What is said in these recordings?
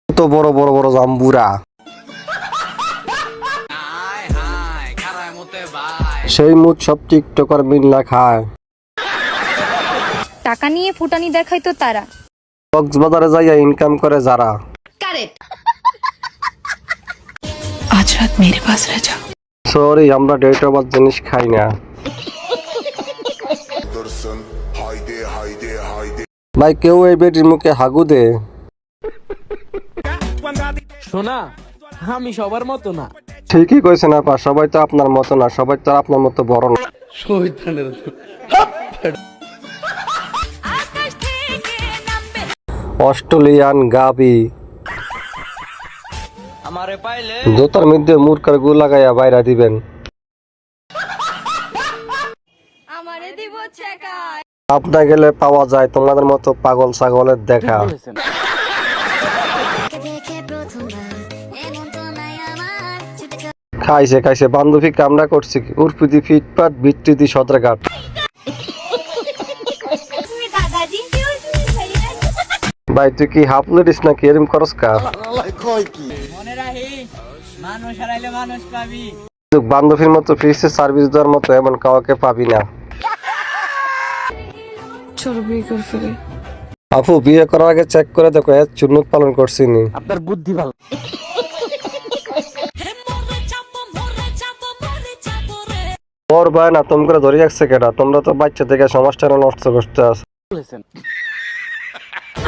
তো বড় বড় বড় জাম্বুরা, সেই মুড সব টিকটকার মিল্লা খায়। টাকা নিয়ে ফুটানি দেখায় তো তারা, কক্সবাজারে যাইয়া ইনকাম করে যারা। आज रात मेरे पास रह जा। সরি, আমরা ডেট অফ বার্থ জিনিস খাই না। ভাই কেউ এই বেটির মুখে হাগু দে। শোনা, আমি সবার মতো না। ঠিকই কইছেন আপা, সবাই তো আপনার মতো না, সবাই তো আর আপনার মতো বড় না। অস্ট্রেলিয়ান গাবি আমারে পাইলে জোতার মধ্যে মুরকার গু লাগাইয়া বাইরা দিবেন। আমারে দিব ছেকায়। আপনা গেলে পাওয়া যায় তোমাদের মতো পাগল ছাগলের দেখা। খাইছে খাইছে বান্ধবী কামনা করছি, উর্ফিদি ফিটপাট বিট্রিদি সদরঘাট। ভাই তুই কি হাফ লেডিস নাকি এরম খরচ কা? বান্ধবীর মতো ফ্রিজে সার্ভিস দেওয়ার মতো এমন কাউকে পাবি না। चलो भी कर फिरे। আপু বিয়ে করার আগে চেক করে দেখো এর চুন্নত পালন করছিনি। আপনার বুদ্ধি ভালো। ওর ভাই না তুমি করে ধরে রাখছে কেটা? তোমরা তো বাচ্চা থেকে সমাজটা নষ্ট করতে আস।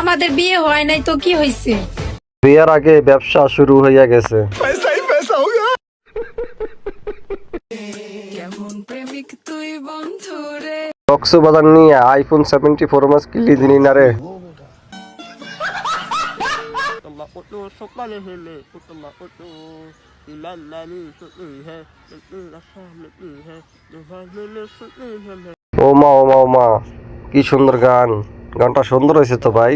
আমাদের বিয়ে হয় নাই তো কি হয়েছে? বিয়ের আগে ব্যবসা শুরু হইয়া গেছে। কেমন প্রেমিক তুই বন্ধু রে। কক্সবাজার নিয়ে আইফোন 74 মাস কিলি দিনি না রে। ও মা ও মা ও মা, কি সুন্দর গান, গানটা সুন্দর হয়েছে তো ভাই।